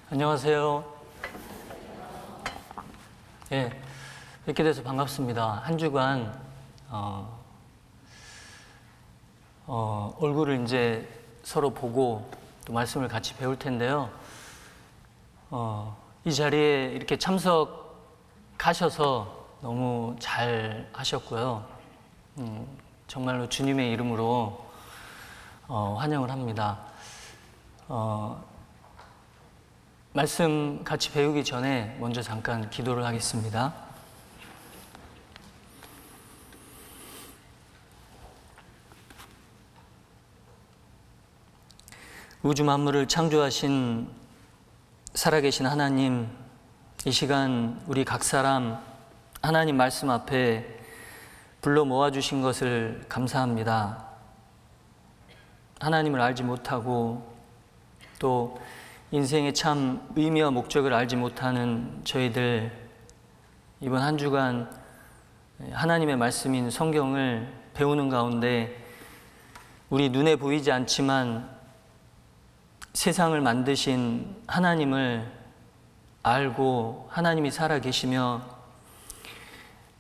안녕하세요. 예, 이렇게 돼서 반갑습니다. 한 주간 얼굴을 이제 서로 보고 또 말씀을 같이 배울 텐데요. 이 자리에 이렇게 참석하셔서 너무 잘 하셨고요. 정말로 주님의 이름으로 환영을 합니다. 말씀 같이 배우기 전에 먼저 잠깐 기도를 하겠습니다. 우주 만물을 창조하신 살아계신 하나님, 이 시간 우리 각 사람 하나님 말씀 앞에 불러 모아주신 것을 감사합니다. 하나님을 알지 못하고 또 인생의 참 의미와 목적을 알지 못하는 저희들, 이번 한 주간 하나님의 말씀인 성경을 배우는 가운데 우리 눈에 보이지 않지만 세상을 만드신 하나님을 알고 하나님이 살아계시며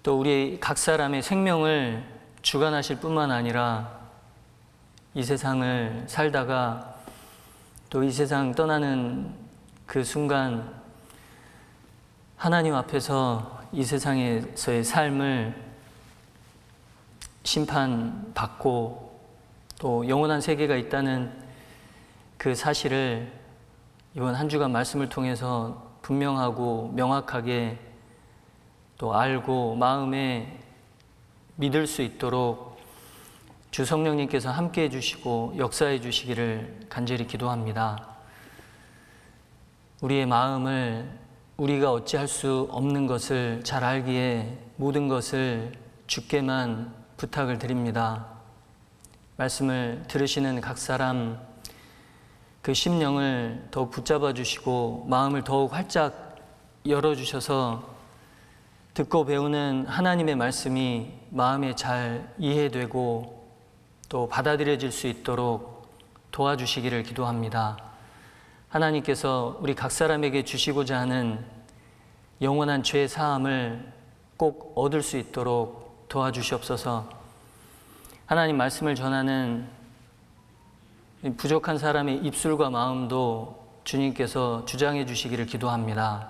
또 우리 각 사람의 생명을 주관하실 뿐만 아니라 이 세상을 살다가 또 이 세상 떠나는 그 순간 하나님 앞에서 이 세상에서의 삶을 심판받고 또 영원한 세계가 있다는 그 사실을 이번 한 주간 말씀을 통해서 분명하고 명확하게 또 알고 마음에 믿을 수 있도록 주 성령님께서 함께해 주시고 역사해 주시기를 간절히 기도합니다. 우리의 마음을 우리가 어찌할 수 없는 것을 잘 알기에 모든 것을 주께만 부탁을 드립니다. 말씀을 들으시는 각 사람 그 심령을 더욱 붙잡아 주시고 마음을 더욱 활짝 열어주셔서 듣고 배우는 하나님의 말씀이 마음에 잘 이해되고 또 받아들여질 수 있도록 도와주시기를 기도합니다. 하나님께서 우리 각 사람에게 주시고자 하는 영원한 죄 사함을 꼭 얻을 수 있도록 도와주시옵소서. 하나님 말씀을 전하는 부족한 사람의 입술과 마음도 주님께서 주장해 주시기를 기도합니다.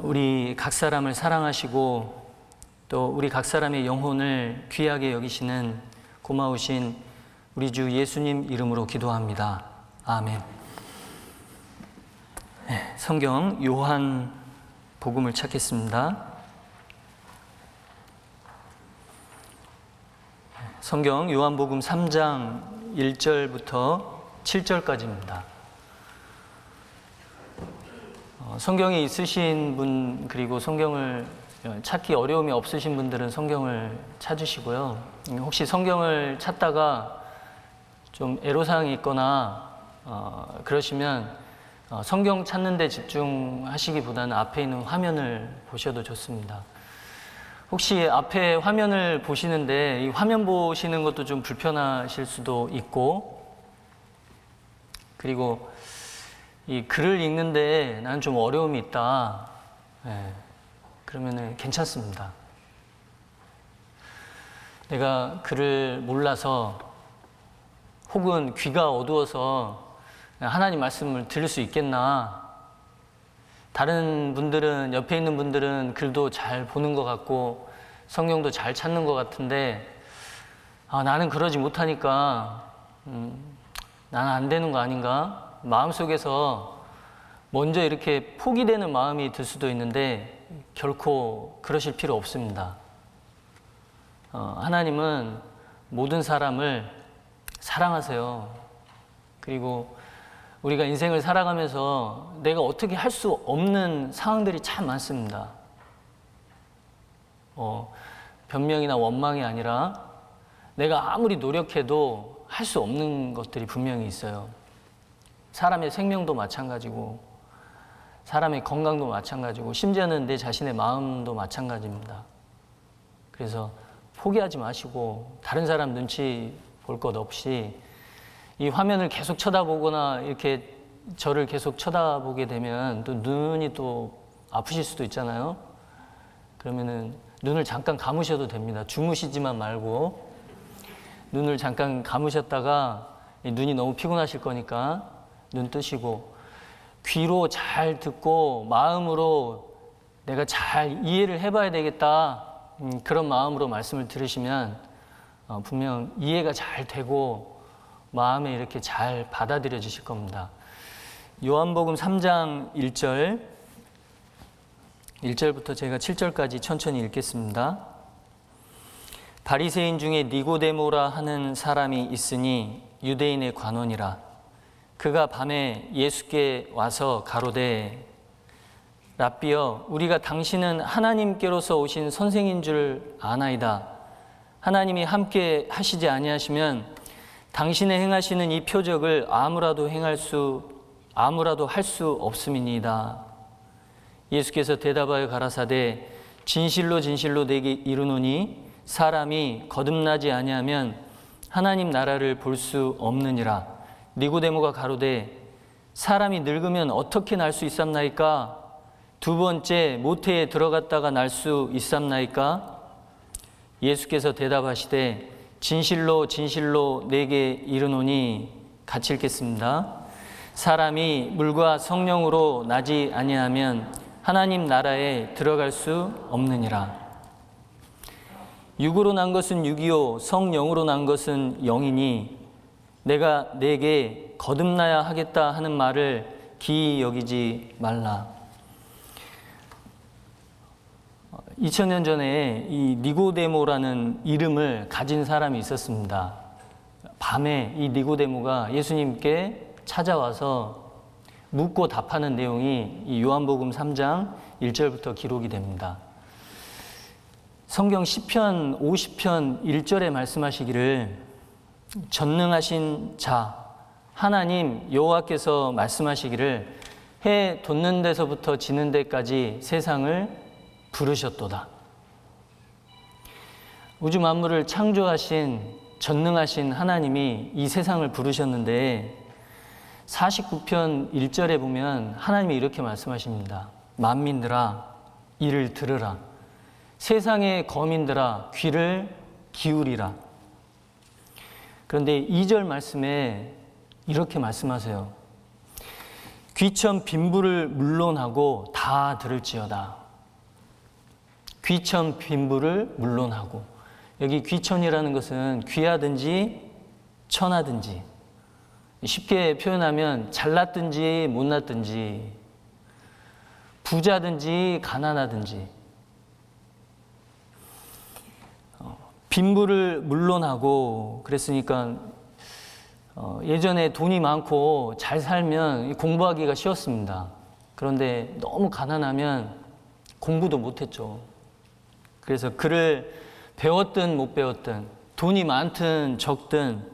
우리 각 사람을 사랑하시고 또 우리 각 사람의 영혼을 귀하게 여기시는 고마우신 우리 주 예수님 이름으로 기도합니다. 아멘. 성경 요한 복음을 찾겠습니다. 성경 요한복음 3장 1절부터 7절까지입니다. 성경이 있으신 분 그리고 성경을 찾기 어려움이 없으신 분들은 성경을 찾으시고요. 혹시 성경을 찾다가 좀 애로사항이 있거나 그러시면 성경 찾는 데 집중하시기보다는 앞에 있는 화면을 보셔도 좋습니다. 혹시 앞에 화면을 보시는데 이 화면 보시는 것도 좀 불편하실 수도 있고 그리고 이 글을 읽는데 나는 좀 어려움이 있다. 그러면은 괜찮습니다. 내가 글을 몰라서 혹은 귀가 어두워서 하나님 말씀을 들을 수 있겠나. 다른 분들은, 옆에 있는 분들은 글도 잘 보는 것 같고 성경도 잘 찾는 것 같은데 나는 그러지 못하니까 나는 안 되는 거 아닌가? 마음속에서 먼저 이렇게 포기되는 마음이 들 수도 있는데 결코 그러실 필요 없습니다. 하나님은 모든 사람을 사랑하세요. 그리고 우리가 인생을 살아가면서 내가 어떻게 할 수 없는 상황들이 참 많습니다. 변명이나 원망이 아니라 내가 아무리 노력해도 할 수 없는 것들이 분명히 있어요. 사람의 생명도 마찬가지고 사람의 건강도 마찬가지고 심지어는 내 자신의 마음도 마찬가지입니다. 그래서 포기하지 마시고 다른 사람 눈치 볼 것 없이 이 화면을 계속 쳐다보거나 이렇게 저를 계속 쳐다보게 되면 또 눈이 또 아프실 수도 있잖아요. 그러면은 눈을 잠깐 감으셔도 됩니다. 주무시지만 말고 눈을 잠깐 감으셨다가 눈이 너무 피곤하실 거니까 눈 뜨시고 귀로 잘 듣고 마음으로 내가 잘 이해를 해봐야 되겠다, 그런 마음으로 말씀을 들으시면 분명 이해가 잘 되고 마음에 이렇게 잘 받아들여 주실 겁니다. 요한복음 3장 1절부터 제가 7절까지 천천히 읽겠습니다. 바리새인 중에 니고데모라 하는 사람이 있으니 유대인의 관원이라. 그가 밤에 예수께 와서 가로되 랍비여, 우리가 당신은 하나님께로서 오신 선생인 줄 아나이다. 하나님이 함께 하시지 아니하시면 당신의 행하시는 이 표적을 아무라도 할 수 없음이니이다. 예수께서 대답하여 가라사대 진실로 진실로 내게 이르노니 사람이 거듭나지 아니하면 하나님 나라를 볼 수 없느니라. 니고데모가 가로되 사람이 늙으면 어떻게 날 수 있삼나이까? 두 번째 모태에 들어갔다가 날 수 있삼나이까? 예수께서 대답하시되 진실로 진실로 내게 이르노니, 같이 읽겠습니다. 사람이 물과 성령으로 나지 아니하면 하나님 나라에 들어갈 수 없느니라. 육으로 난 것은 육이요 성령으로 난 것은 영이니 내가 내게 거듭나야 하겠다 하는 말을 기이 여기지 말라. 2000년 전에 이 니고데모라는 이름을 가진 사람이 있었습니다. 밤에 이 니고데모가 예수님께 찾아와서 묻고 답하는 내용이 이 요한복음 3장 1절부터 기록이 됩니다. 성경 시편 50편 1절에 말씀하시기를 전능하신 자 하나님 여호와께서 말씀하시기를 해 돋는 데서부터 지는 데까지 세상을 부르셨도다. 우주 만물을 창조하신 전능하신 하나님이 이 세상을 부르셨는데 49편 1절에 보면 하나님이 이렇게 말씀하십니다. 만민들아 이를 들으라. 세상의 거민들아 귀를 기울이라. 그런데 2절 말씀에 이렇게 말씀하세요. 귀천 빈부를 물론하고 다 들을지어다. 귀천 빈부를 물론하고, 여기 귀천이라는 것은 귀하든지 천하든지, 쉽게 표현하면 잘났든지 못났든지, 부자든지 가난하든지, 빈부를 물론하고, 그랬으니까 예전에 돈이 많고 잘 살면 공부하기가 쉬웠습니다. 그런데 너무 가난하면 공부도 못했죠. 그래서 글을 배웠든 못 배웠든, 돈이 많든 적든,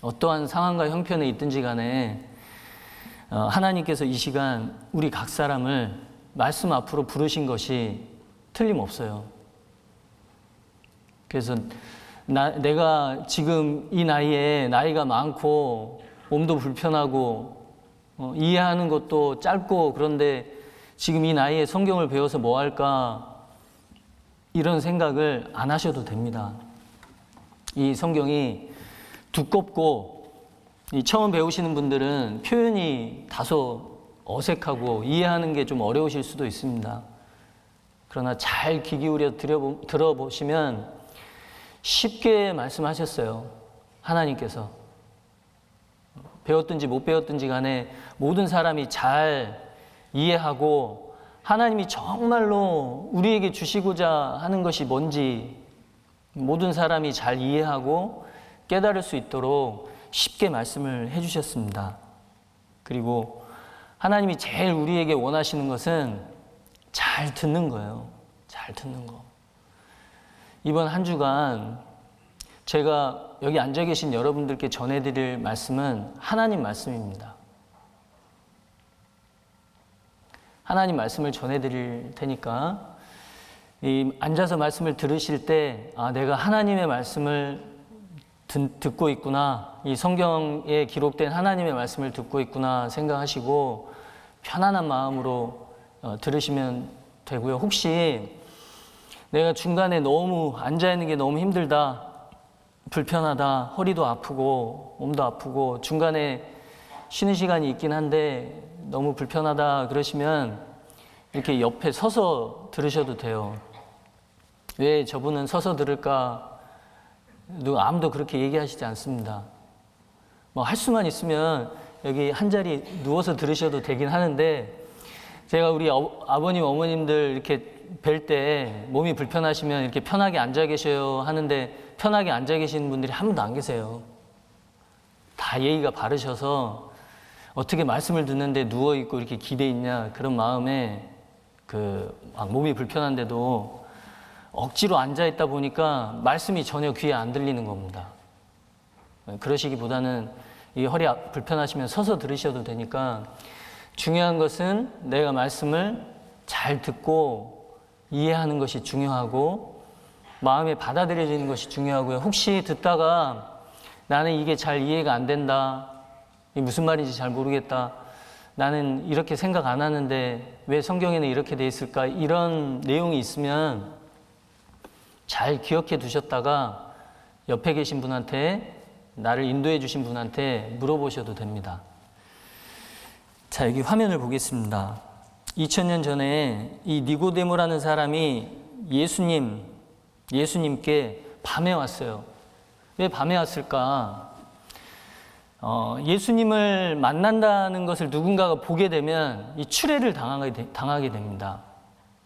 어떠한 상황과 형편에 있든지 간에 하나님께서 이 시간 우리 각 사람을 말씀 앞으로 부르신 것이 틀림없어요. 그래서 내가 지금 이 나이에 나이가 많고 몸도 불편하고 이해하는 것도 짧고, 그런데 지금 이 나이에 성경을 배워서 뭐 할까, 이런 생각을 안 하셔도 됩니다. 이 성경이 두껍고 처음 배우시는 분들은 표현이 다소 어색하고 이해하는 게 좀 어려우실 수도 있습니다. 그러나 잘 귀 기울여 들어보시면 쉽게 말씀하셨어요. 하나님께서 배웠든지 못 배웠든지 간에 모든 사람이 잘 이해하고 하나님이 정말로 우리에게 주시고자 하는 것이 뭔지 모든 사람이 잘 이해하고 깨달을 수 있도록 쉽게 말씀을 해주셨습니다. 그리고 하나님이 제일 우리에게 원하시는 것은 잘 듣는 거예요. 잘 듣는 거. 이번 한 주간 제가 여기 앉아 계신 여러분들께 전해드릴 말씀은 하나님 말씀입니다. 하나님 말씀을 전해드릴 테니까 이 앉아서 말씀을 들으실 때 내가 하나님의 말씀을 듣고 있구나, 이 성경에 기록된 하나님의 말씀을 듣고 있구나 생각하시고 편안한 마음으로 들으시면 되고요. 혹시 내가 중간에 너무 앉아있는 게 너무 힘들다, 불편하다, 허리도 아프고 몸도 아프고 중간에 쉬는 시간이 있긴 한데 너무 불편하다 그러시면 이렇게 옆에 서서 들으셔도 돼요. 왜 저분은 서서 들을까? 아무도 그렇게 얘기하시지 않습니다. 뭐 할 수만 있으면 여기 한 자리 누워서 들으셔도 되긴 하는데, 제가 우리 아버님, 어머님들 이렇게 뵐 때 몸이 불편하시면 이렇게 편하게 앉아 계셔요 하는데 편하게 앉아 계시는 분들이 한 분도 안 계세요. 다 예의가 바르셔서 어떻게 말씀을 듣는데 누워 있고 이렇게 기대 있냐 그런 마음에 몸이 불편한데도 억지로 앉아 있다 보니까 말씀이 전혀 귀에 안 들리는 겁니다. 그러시기보다는 이 허리 불편하시면 서서 들으셔도 되니까, 중요한 것은 내가 말씀을 잘 듣고 이해하는 것이 중요하고 마음에 받아들여지는 것이 중요하고요. 혹시 듣다가 나는 이게 잘 이해가 안 된다, 이게 무슨 말인지 잘 모르겠다, 나는 이렇게 생각 안 하는데 왜 성경에는 이렇게 돼 있을까, 이런 내용이 있으면 잘 기억해 두셨다가 옆에 계신 분한테, 나를 인도해 주신 분한테 물어보셔도 됩니다. 자, 여기 화면을 보겠습니다. 2000년 전에 이 니고데모라는 사람이 예수님께 밤에 왔어요. 왜 밤에 왔을까? 예수님을 만난다는 것을 누군가가 보게 되면 이 추례를 당하게 됩니다.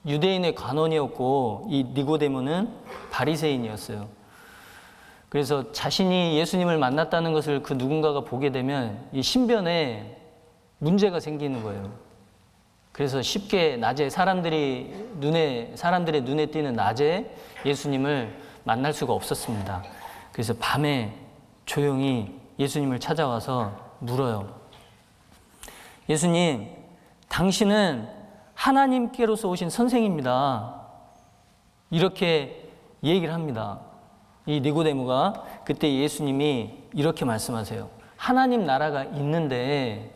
유대인의 관원이었고 이 니고데모는 바리새인이었어요. 그래서 자신이 예수님을 만났다는 것을 그 누군가가 보게 되면 이 신변에 문제가 생기는 거예요. 그래서 쉽게 낮에 사람들의 눈에 띄는 낮에 예수님을 만날 수가 없었습니다. 그래서 밤에 조용히 예수님을 찾아와서 물어요. 예수님, 당신은 하나님께로서 오신 선생입니다. 이렇게 얘기를 합니다. 이 니고데모가 그때 예수님이 이렇게 말씀하세요. 하나님 나라가 있는데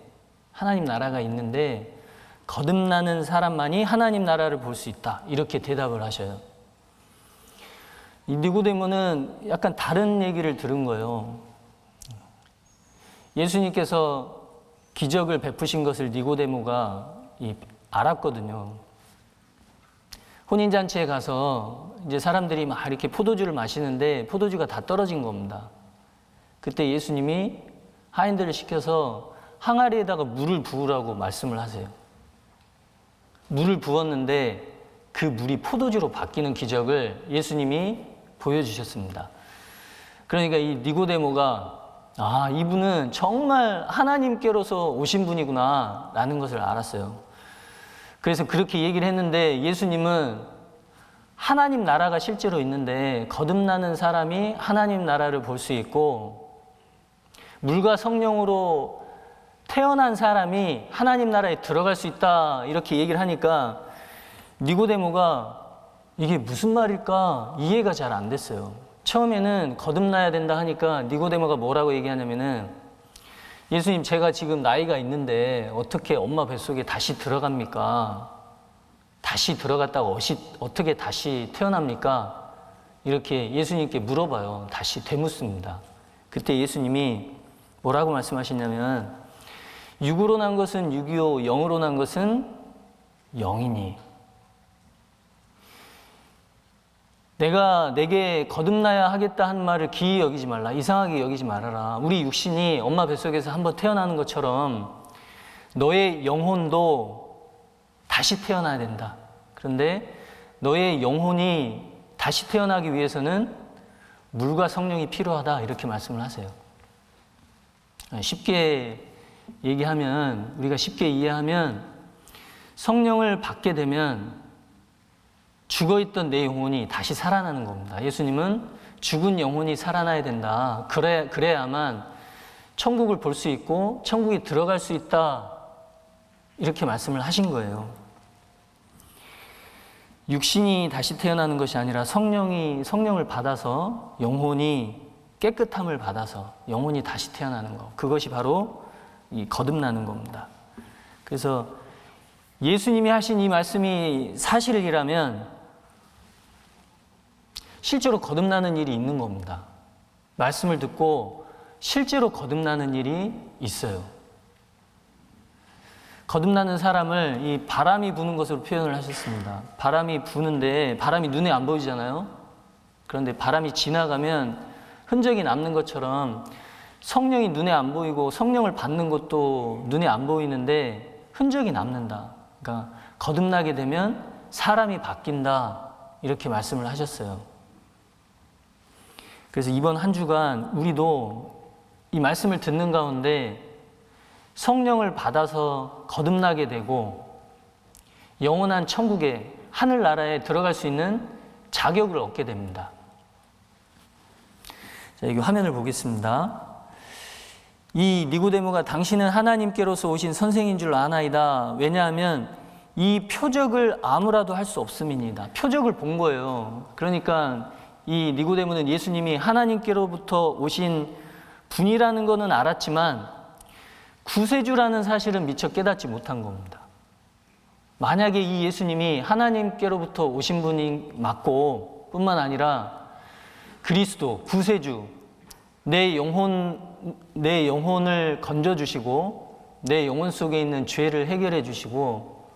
거듭나는 사람만이 하나님 나라를 볼 수 있다. 이렇게 대답을 하셔요. 이 니고데모는 약간 다른 얘기를 들은 거예요. 예수님께서 기적을 베푸신 것을 니고데모가 알았거든요. 혼인잔치에 가서 이제 사람들이 막 이렇게 포도주를 마시는데 포도주가 다 떨어진 겁니다. 그때 예수님이 하인들을 시켜서 항아리에다가 물을 부으라고 말씀을 하세요. 물을 부었는데 그 물이 포도주로 바뀌는 기적을 예수님이 보여주셨습니다. 그러니까 이 니고데모가 이분은 정말 하나님께로서 오신 분이구나 라는 것을 알았어요. 그래서 그렇게 얘기를 했는데 예수님은 하나님 나라가 실제로 있는데 거듭나는 사람이 하나님 나라를 볼 수 있고 물과 성령으로 태어난 사람이 하나님 나라에 들어갈 수 있다 이렇게 얘기를 하니까 니고데모가 이게 무슨 말일까 이해가 잘 안 됐어요. 처음에는 거듭나야 된다 하니까 니고데모가 뭐라고 얘기하냐면은 예수님, 제가 지금 나이가 있는데 어떻게 엄마 뱃속에 다시 들어갑니까? 다시 들어갔다가 어떻게 다시 태어납니까? 이렇게 예수님께 물어봐요. 다시 되묻습니다. 그때 예수님이 뭐라고 말씀하시냐면 육으로 난 것은 육이요 영으로 난 것은 영이니 내가 내게 거듭나야 하겠다 한 말을 기이 여기지 말라. 이상하게 여기지 말아라. 우리 육신이 엄마 뱃속에서 한번 태어나는 것처럼 너의 영혼도 다시 태어나야 된다. 그런데 너의 영혼이 다시 태어나기 위해서는 물과 성령이 필요하다. 이렇게 말씀을 하세요. 쉽게 얘기하면, 우리가 쉽게 이해하면 성령을 받게 되면 죽어있던 내 영혼이 다시 살아나는 겁니다. 예수님은 죽은 영혼이 살아나야 된다. 그래야만 천국을 볼 수 있고 천국에 들어갈 수 있다. 이렇게 말씀을 하신 거예요. 육신이 다시 태어나는 것이 아니라 성령을 받아서 영혼이 깨끗함을 받아서 영혼이 다시 태어나는 것. 그것이 바로 이 거듭나는 겁니다. 그래서 예수님이 하신 이 말씀이 사실이라면 실제로 거듭나는 일이 있는 겁니다. 말씀을 듣고 실제로 거듭나는 일이 있어요. 거듭나는 사람을 이 바람이 부는 것으로 표현을 하셨습니다. 바람이 부는데 바람이 눈에 안 보이잖아요. 그런데 바람이 지나가면 흔적이 남는 것처럼 성령이 눈에 안 보이고 성령을 받는 것도 눈에 안 보이는데 흔적이 남는다. 그러니까 거듭나게 되면 사람이 바뀐다. 이렇게 말씀을 하셨어요. 그래서 이번 한 주간 우리도 이 말씀을 듣는 가운데 성령을 받아서 거듭나게 되고 영원한 천국에 하늘나라에 들어갈 수 있는 자격을 얻게 됩니다. 자, 여기 화면을 보겠습니다. 이 니고데모가 당신은 하나님께로서 오신 선생인 줄 아나이다. 왜냐하면 이 표적을 아무라도 할 수 없음이니이다. 표적을 본 거예요. 그러니까 이 니고데모는 예수님이 하나님께로부터 오신 분이라는 것은 알았지만 구세주라는 사실은 미처 깨닫지 못한 겁니다. 만약에 이 예수님이 하나님께로부터 오신 분이 맞고 뿐만 아니라 그리스도, 구세주, 내 영혼을 건져주시고 내 영혼 속에 있는 죄를 해결해 주시고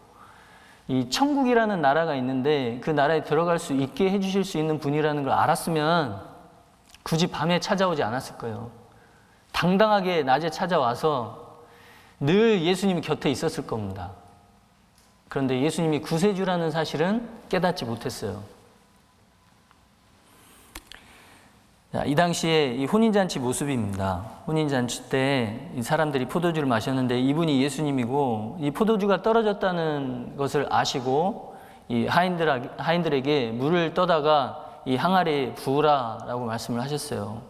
이 천국이라는 나라가 있는데 그 나라에 들어갈 수 있게 해주실 수 있는 분이라는 걸 알았으면 굳이 밤에 찾아오지 않았을 거예요. 당당하게 낮에 찾아와서 늘 예수님이 곁에 있었을 겁니다. 그런데 예수님이 구세주라는 사실은 깨닫지 못했어요. 자, 이 당시에 이 혼인잔치 모습입니다. 혼인잔치 때 이 사람들이 포도주를 마셨는데 이분이 예수님이고 이 포도주가 떨어졌다는 것을 아시고 이 하인들에게 물을 떠다가 이 항아리에 부으라라고 말씀을 하셨어요.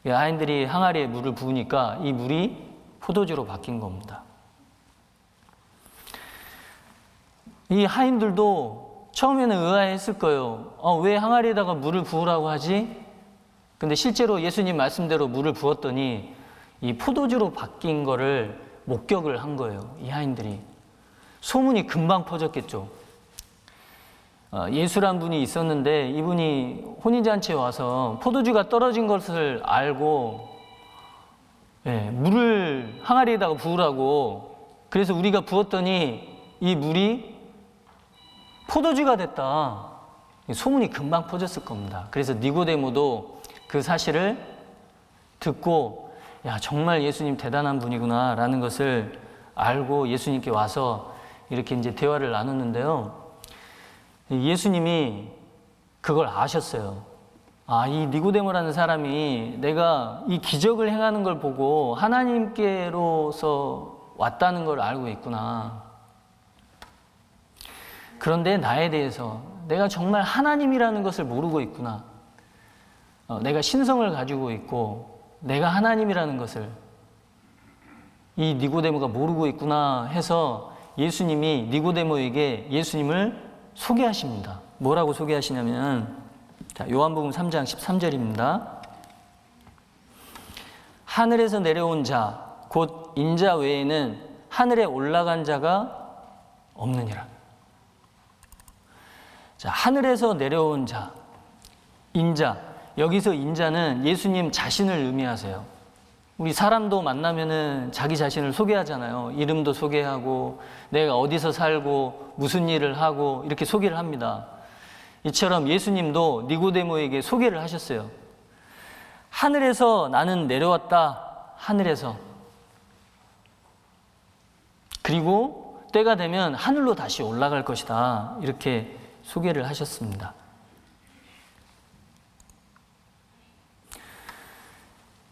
이 하인들이 항아리에 물을 부으니까 이 물이 포도주로 바뀐 겁니다. 이 하인들도 처음에는 의아했을 거예요. 왜 항아리에다가 물을 부으라고 하지? 근데 실제로 예수님 말씀대로 물을 부었더니 이 포도주로 바뀐 거를 목격을 한 거예요. 이 하인들이. 소문이 금방 퍼졌겠죠. 예수란 분이 있었는데 이분이 혼인잔치에 와서 포도주가 떨어진 것을 알고 물을 항아리에다가 부으라고 그래서 우리가 부었더니 이 물이 포도주가 됐다. 소문이 금방 퍼졌을 겁니다. 그래서 니고데모도 그 사실을 듣고 야 정말 예수님 대단한 분이구나 라는 것을 알고 예수님께 와서 이렇게 이제 대화를 나눴는데요. 예수님이 그걸 아셨어요. 이 니고데모라는 사람이 내가 이 기적을 행하는 걸 보고 하나님께로서 왔다는 걸 알고 있구나. 그런데 나에 대해서 내가 정말 하나님이라는 것을 모르고 있구나. 내가 신성을 가지고 있고 내가 하나님이라는 것을 이 니고데모가 모르고 있구나 해서 예수님이 니고데모에게 예수님을 소개하십니다. 뭐라고 소개하시냐면 자, 요한복음 3장 13절입니다. 하늘에서 내려온 자, 곧 인자 외에는 하늘에 올라간 자가 없느니라. 자, 하늘에서 내려온 자, 인자. 여기서 인자는 예수님 자신을 의미하세요. 우리 사람도 만나면은 자기 자신을 소개하잖아요. 이름도 소개하고, 내가 어디서 살고, 무슨 일을 하고, 이렇게 소개를 합니다. 이처럼 예수님도 니고데모에게 소개를 하셨어요. 하늘에서 나는 내려왔다. 하늘에서. 그리고 때가 되면 하늘로 다시 올라갈 것이다. 이렇게 소개를 하셨습니다.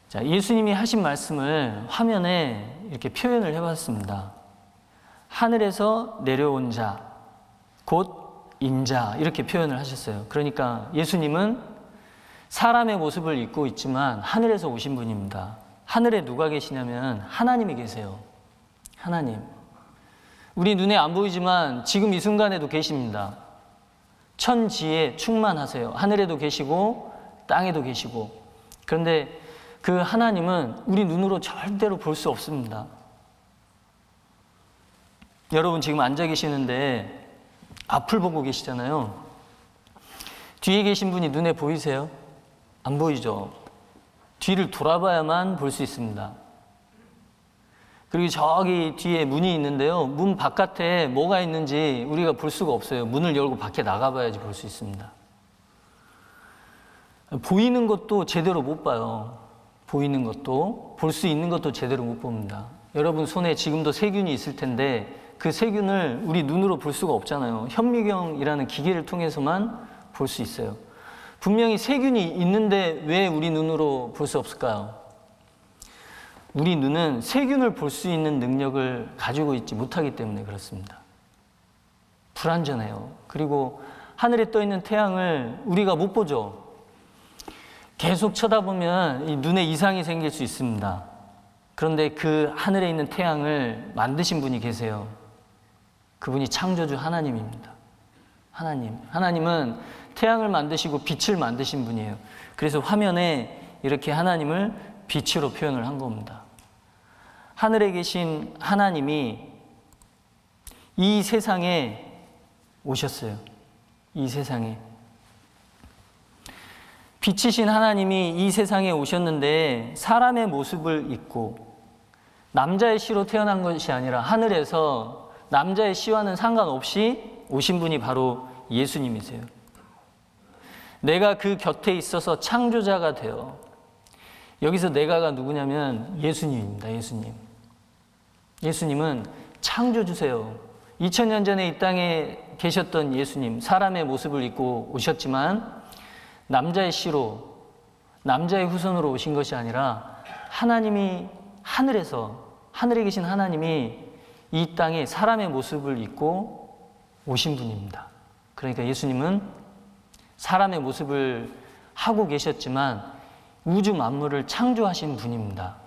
자, 예수님이 하신 말씀을 화면에 이렇게 표현을 해봤습니다. 하늘에서 내려온 자, 곧 인자 이렇게 표현을 하셨어요. 그러니까 예수님은 사람의 모습을 입고 있지만 하늘에서 오신 분입니다. 하늘에 누가 계시냐면 하나님이 계세요. 하나님. 우리 눈에 안 보이지만 지금 이 순간에도 계십니다. 천지에 충만하세요. 하늘에도 계시고 땅에도 계시고 그런데 그 하나님은 우리 눈으로 절대로 볼 수 없습니다. 여러분 지금 앉아 계시는데 앞을 보고 계시잖아요. 뒤에 계신 분이 눈에 보이세요? 안 보이죠? 뒤를 돌아봐야만 볼 수 있습니다. 그리고 저기 뒤에 문이 있는데요. 문 바깥에 뭐가 있는지 우리가 볼 수가 없어요. 문을 열고 밖에 나가봐야지 볼 수 있습니다. 보이는 것도 제대로 못 봐요. 보이는 것도, 볼 수 있는 것도 제대로 못 봅니다. 여러분 손에 지금도 세균이 있을 텐데 그 세균을 우리 눈으로 볼 수가 없잖아요. 현미경이라는 기계를 통해서만 볼 수 있어요. 분명히 세균이 있는데 왜 우리 눈으로 볼 수 없을까요? 우리 눈은 세균을 볼 수 있는 능력을 가지고 있지 못하기 때문에 그렇습니다. 불완전해요. 그리고 하늘에 떠 있는 태양을 우리가 못 보죠. 계속 쳐다보면 이 눈에 이상이 생길 수 있습니다. 그런데 그 하늘에 있는 태양을 만드신 분이 계세요. 그분이 창조주 하나님입니다. 하나님은 태양을 만드시고 빛을 만드신 분이에요. 그래서 화면에 이렇게 하나님을 빛으로 표현을 한 겁니다. 하늘에 계신 하나님이 이 세상에 오셨어요. 이 세상에. 빛이신 하나님이 이 세상에 오셨는데 사람의 모습을 입고 남자의 씨로 태어난 것이 아니라 하늘에서 남자의 씨와는 상관없이 오신 분이 바로 예수님이세요. 내가 그 곁에 있어서 창조자가 되어, 여기서 내가가 누구냐면 예수님입니다. 예수님은 창조주세요. 2000년 전에 이 땅에 계셨던 예수님, 사람의 모습을 입고 오셨지만 남자의 씨로, 남자의 후손으로 오신 것이 아니라 하나님이 하늘에 계신 하나님이 이 땅에 사람의 모습을 입고 오신 분입니다. 그러니까 예수님은 사람의 모습을 하고 계셨지만 우주 만물을 창조하신 분입니다.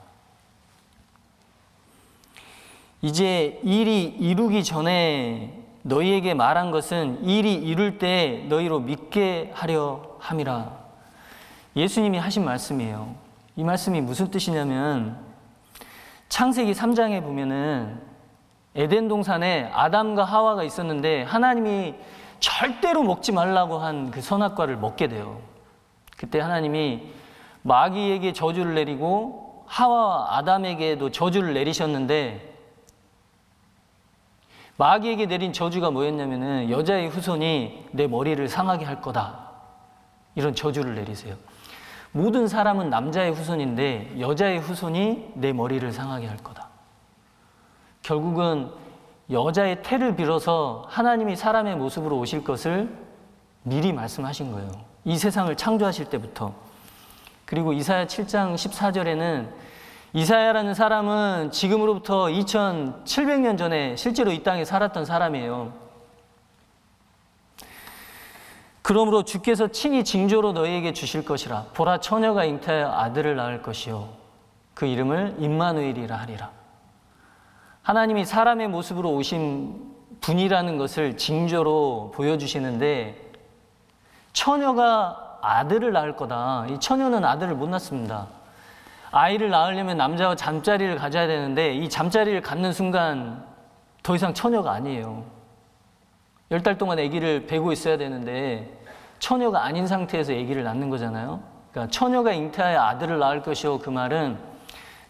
이제 일이 이루기 전에 너희에게 말한 것은 일이 이룰 때 너희로 믿게 하려 함이라. 예수님이 하신 말씀이에요. 이 말씀이 무슨 뜻이냐면 창세기 3장에 보면은 에덴 동산에 아담과 하와가 있었는데 하나님이 절대로 먹지 말라고 한 그 선악과를 먹게 돼요. 그때 하나님이 마귀에게 저주를 내리고 하와와 아담에게도 저주를 내리셨는데 마귀에게 내린 저주가 뭐였냐면은 여자의 후손이 내 머리를 상하게 할 거다. 이런 저주를 내리세요. 모든 사람은 남자의 후손인데 여자의 후손이 내 머리를 상하게 할 거다. 결국은 여자의 태를 빌어서 하나님이 사람의 모습으로 오실 것을 미리 말씀하신 거예요. 이 세상을 창조하실 때부터. 그리고 이사야 7장 14절에는 이사야라는 사람은 지금으로부터 2700년 전에 실제로 이 땅에 살았던 사람이에요. 그러므로 주께서 친히 징조로 너희에게 주실 것이라. 보라, 처녀가 잉태하여 아들을 낳을 것이요 그 이름을 임마누엘이라 하리라. 하나님이 사람의 모습으로 오신 분이라는 것을 징조로 보여주시는데 처녀가 아들을 낳을 거다. 이 처녀는 아들을 못 낳습니다. 아이를 낳으려면 남자와 잠자리를 가져야 되는데 이 잠자리를 갖는 순간 더 이상 처녀가 아니에요. 10달 동안 아기를 베고 있어야 되는데 처녀가 아닌 상태에서 아기를 낳는 거잖아요. 그러니까 처녀가 잉태하여 아들을 낳을 것이요 그 말은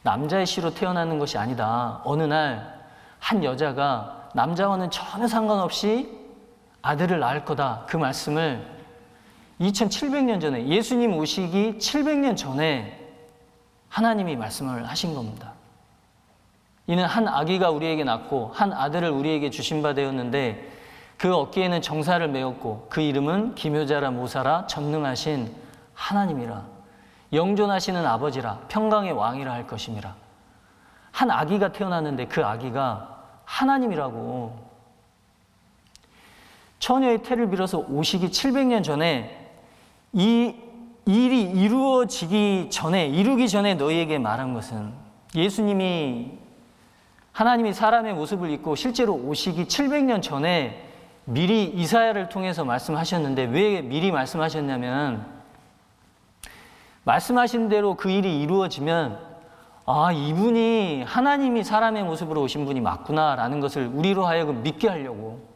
남자의 씨로 태어나는 것이 아니다. 어느 날 한 여자가 남자와는 전혀 상관없이 아들을 낳을 거다. 그 말씀을 2700년 전에 예수님 오시기 700년 전에 하나님이 말씀을 하신 겁니다. 이는 한 아기가 우리에게 낳고 한 아들을 우리에게 주신 바 되었는데 그 어깨에는 정사를 메었고 그 이름은 기묘자라 모사라 전능하신 하나님이라 영존하시는 아버지라 평강의 왕이라 할 것임이라. 한 아기가 태어났는데 그 아기가 하나님이라고. 처녀의 태를 빌어서 오시기 700년 전에 이 일이 이루기 전에 너희에게 말한 것은 예수님이 하나님이 사람의 모습을 입고 실제로 오시기 700년 전에 미리 이사야를 통해서 말씀하셨는데 왜 미리 말씀하셨냐면 말씀하신 대로 그 일이 이루어지면 아, 이분이 하나님이 사람의 모습으로 오신 분이 맞구나라는 것을 우리로 하여금 믿게 하려고.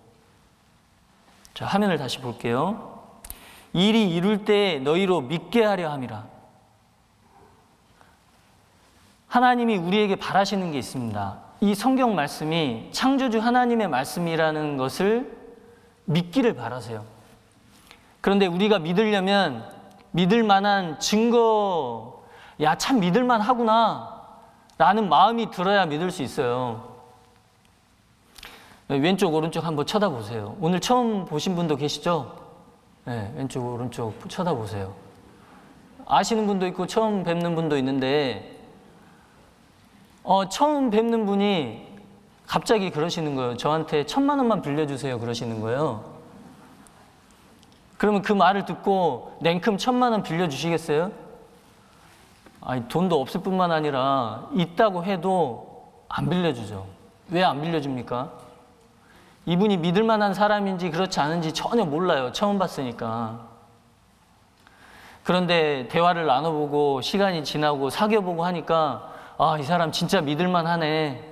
자, 화면을 다시 볼게요. 일이 이룰 때 너희로 믿게 하려 함이라. 하나님이 우리에게 바라시는 게 있습니다. 이 성경 말씀이 창조주 하나님의 말씀이라는 것을 믿기를 바라세요. 그런데 우리가 믿으려면 믿을 만한 증거, 야, 참 믿을 만하구나 라는 마음이 들어야 믿을 수 있어요. 왼쪽 오른쪽 한번 쳐다보세요. 오늘 처음 보신 분도 계시죠? 네, 왼쪽 오른쪽 쳐다보세요. 아시는 분도 있고 처음 뵙는 분도 있는데 처음 뵙는 분이 갑자기 그러시는 거예요. 저한테 1,000만 원만 빌려주세요 그러시는 거예요. 그러면 그 말을 듣고 냉큼 1,000만 원 빌려주시겠어요? 아니, 돈도 없을 뿐만 아니라 있다고 해도 안 빌려주죠. 왜 안 빌려줍니까? 이분이 믿을 만한 사람인지 그렇지 않은지 전혀 몰라요. 처음 봤으니까. 그런데 대화를 나눠보고 시간이 지나고 사귀어보고 하니까 아, 이 사람 진짜 믿을 만하네.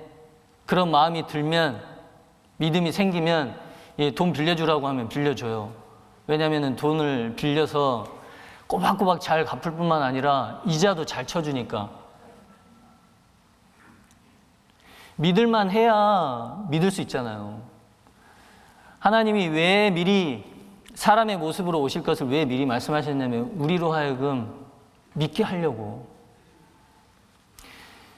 그런 마음이 들면, 믿음이 생기면 돈 빌려주라고 하면 빌려줘요. 왜냐하면 돈을 빌려서 꼬박꼬박 잘 갚을 뿐만 아니라 이자도 잘 쳐주니까. 믿을만 해야 믿을 수 있잖아요. 하나님이 왜 미리 사람의 모습으로 오실 것을 왜 미리 말씀하셨냐면 우리로 하여금 믿게 하려고.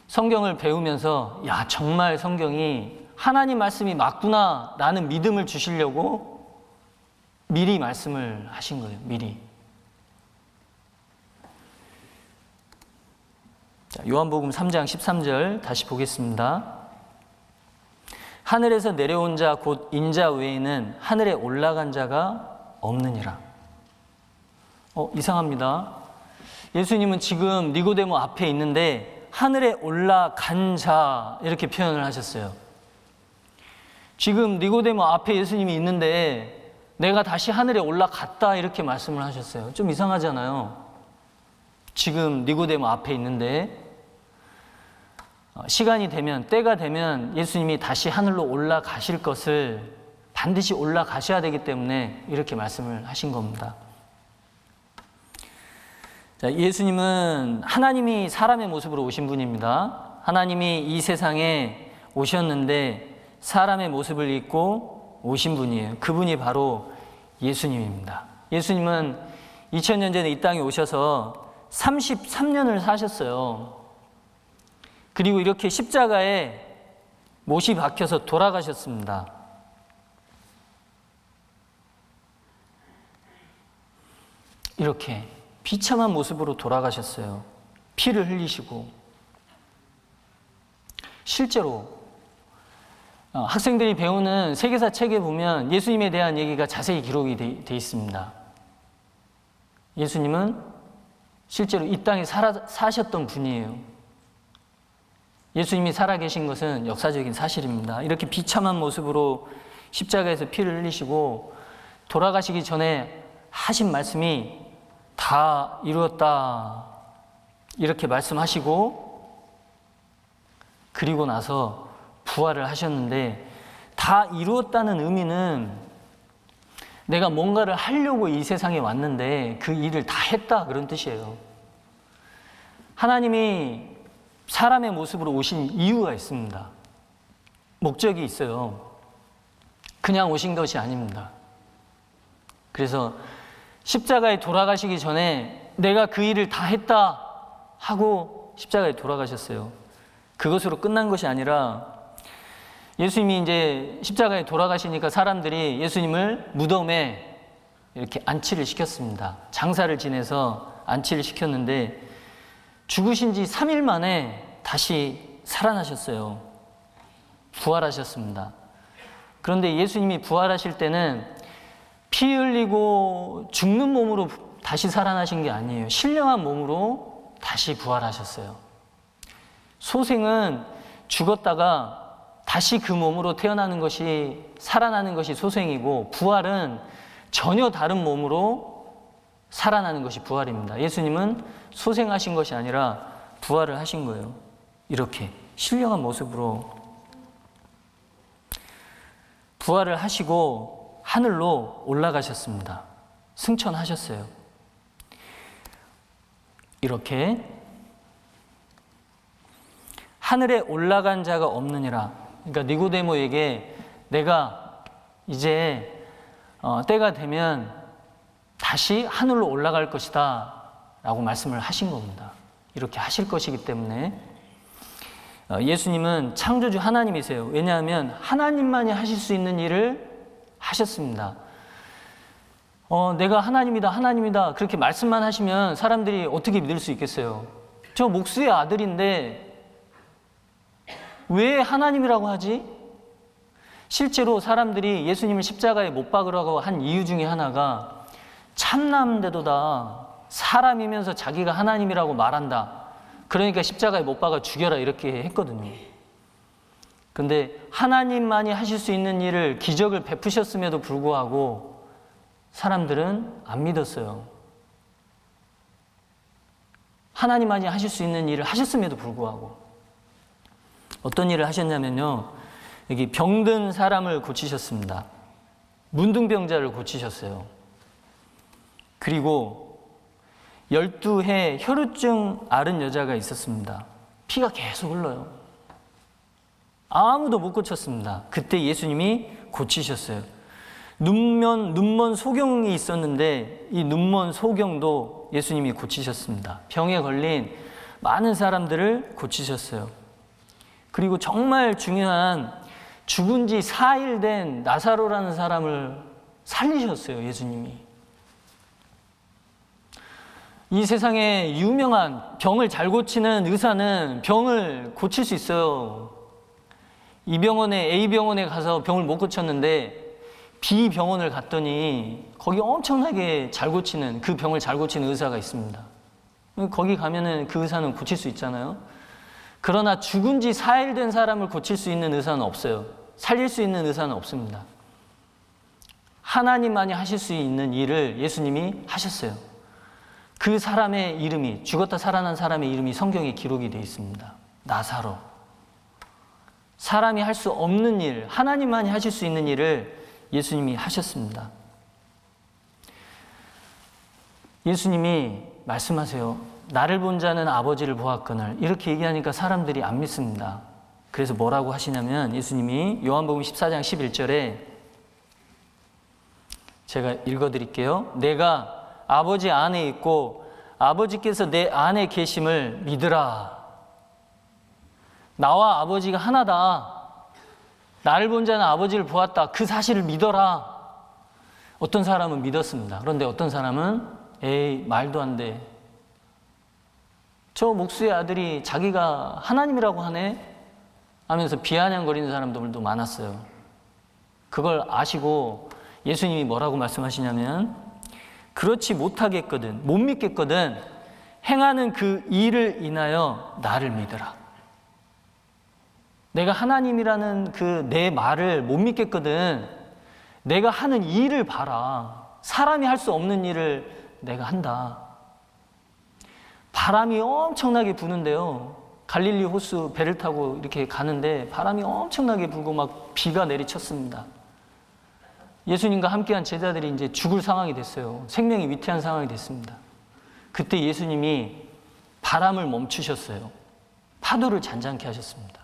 성경을 배우면서 야, 정말 성경이 하나님 말씀이 맞구나 라는 믿음을 주시려고 미리 말씀을 하신 거예요. 미리. 자, 요한복음 3장 13절 다시 보겠습니다. 하늘에서 내려온 자 곧 인자 외에는 하늘에 올라간 자가 없느니라. 이상합니다. 예수님은 지금 니고데모 앞에 있는데 하늘에 올라간 자 이렇게 표현을 하셨어요. 지금 니고데모 앞에 예수님이 있는데 내가 다시 하늘에 올라갔다 이렇게 말씀을 하셨어요. 좀 이상하잖아요. 지금 니고데모 앞에 있는데 시간이 되면, 때가 되면 예수님이 다시 하늘로 올라가실 것을 반드시 올라가셔야 되기 때문에 이렇게 말씀을 하신 겁니다. 자, 예수님은 하나님이 사람의 모습으로 오신 분입니다. 하나님이 이 세상에 오셨는데 사람의 모습을 입고 오신 분이에요. 그분이 바로 예수님입니다. 예수님은 2000년 전에 이 땅에 오셔서 33년을 사셨어요. 그리고 이렇게 십자가에 못이 박혀서 돌아가셨습니다. 이렇게 비참한 모습으로 돌아가셨어요. 피를 흘리시고. 실제로 학생들이 배우는 세계사 책에 보면 예수님에 대한 얘기가 자세히 기록이 돼 있습니다. 예수님은 실제로 이 땅에 사셨던 분이에요. 예수님이 살아계신 것은 역사적인 사실입니다. 이렇게 비참한 모습으로 십자가에서 피를 흘리시고 돌아가시기 전에 하신 말씀이 다 이루었다 이렇게 말씀하시고 그리고 나서 부활을 하셨는데 다 이루었다는 의미는 내가 뭔가를 하려고 이 세상에 왔는데 그 일을 다 했다 그런 뜻이에요. 하나님이 사람의 모습으로 오신 이유가 있습니다. 목적이 있어요. 그냥 오신 것이 아닙니다. 그래서 십자가에 돌아가시기 전에 내가 그 일을 다 했다 하고 십자가에 돌아가셨어요. 그것으로 끝난 것이 아니라 예수님이 이제 십자가에 돌아가시니까 사람들이 예수님을 무덤에 이렇게 안치를 시켰습니다. 장사를 지내서 안치를 시켰는데 죽으신 지 3일 만에 다시 살아나셨어요. 부활하셨습니다. 그런데 예수님이 부활하실 때는 피 흘리고 죽는 몸으로 다시 살아나신 게 아니에요. 신령한 몸으로 다시 부활하셨어요. 소생은 죽었다가 다시 그 몸으로 태어나는 것이, 살아나는 것이 소생이고, 부활은 전혀 다른 몸으로 살아나는 것이 부활입니다. 예수님은 소생하신 것이 아니라 부활을 하신 거예요. 이렇게 신령한 모습으로 부활을 하시고 하늘로 올라가셨습니다. 승천하셨어요. 이렇게 하늘에 올라간 자가 없느니라. 그러니까 니고데모에게 내가 이제 때가 되면 다시 하늘로 올라갈 것이다 라고 말씀을 하신 겁니다. 이렇게 하실 것이기 때문에 예수님은 창조주 하나님이세요. 왜냐하면 하나님만이 하실 수 있는 일을 하셨습니다. 내가 하나님이다 하나님이다 그렇게 말씀만 하시면 사람들이 어떻게 믿을 수 있겠어요? 저 목수의 아들인데 왜 하나님이라고 하지? 실제로 사람들이 예수님을 십자가에 못 박으라고 한 이유 중에 하나가 참남대도다 사람이면서 자기가 하나님이라고 말한다. 그러니까 십자가에 못 박아 죽여라 이렇게 했거든요. 근데 하나님만이 하실 수 있는 일을 기적을 베푸셨음에도 불구하고 사람들은 안 믿었어요. 하나님만이 하실 수 있는 일을 하셨음에도 불구하고 어떤 일을 하셨냐면요. 여기 병든 사람을 고치셨습니다. 문둥병자를 고치셨어요. 그리고 12해 혈우증 앓은 여자가 있었습니다. 피가 계속 흘러요. 아무도 못 고쳤습니다. 그때 예수님이 고치셨어요. 눈먼 소경이 있었는데 이 눈먼 소경도 예수님이 고치셨습니다. 병에 걸린 많은 사람들을 고치셨어요. 그리고 정말 중요한 죽은 지 4일 된 나사로라는 사람을 살리셨어요, 예수님이. 이 세상에 유명한 병을 잘 고치는 의사는 병을 고칠 수 있어요. 이 병원에 A병원에 가서 병을 못 고쳤는데 B병원을 갔더니 거기 엄청나게 잘 고치는 그 병을 잘 고치는 의사가 있습니다. 거기 가면은 그 의사는 고칠 수 있잖아요. 그러나 죽은 지 4일 된 사람을 고칠 수 있는 의사는 없어요. 살릴 수 있는 의사는 없습니다. 하나님만이 하실 수 있는 일을 예수님이 하셨어요. 그 사람의 이름이 죽었다 살아난 사람의 이름이 성경에 기록이 되어 있습니다. 나사로. 사람이 할 수 없는 일, 하나님만이 하실 수 있는 일을 예수님이 하셨습니다. 예수님이 말씀하세요. 나를 본 자는 아버지를 보았거늘. 이렇게 얘기하니까 사람들이 안 믿습니다. 그래서 뭐라고 하시냐면 예수님이 요한복음 14장 11절에 제가 읽어드릴게요. 내가 아버지 안에 있고 아버지께서 내 안에 계심을 믿으라. 나와 아버지가 하나다. 나를 본 자는 아버지를 보았다. 그 사실을 믿어라. 어떤 사람은 믿었습니다. 그런데 어떤 사람은 에이 말도 안 돼. 저 목수의 아들이 자기가 하나님이라고 하네? 하면서 비아냥거리는 사람들도 많았어요. 그걸 아시고 예수님이 뭐라고 말씀하시냐면 그렇지 못하겠거든, 못 믿겠거든 행하는 그 일을 인하여 나를 믿으라. 내가 하나님이라는 그 내 말을 못 믿겠거든 내가 하는 일을 봐라. 사람이 할 수 없는 일을 내가 한다. 바람이 엄청나게 부는데요. 갈릴리 호수 배를 타고 이렇게 가는데 바람이 엄청나게 불고 막 비가 내리쳤습니다. 예수님과 함께한 제자들이 이제 죽을 상황이 됐어요. 생명이 위태한 상황이 됐습니다. 그때 예수님이 바람을 멈추셨어요. 파도를 잔잔케 하셨습니다.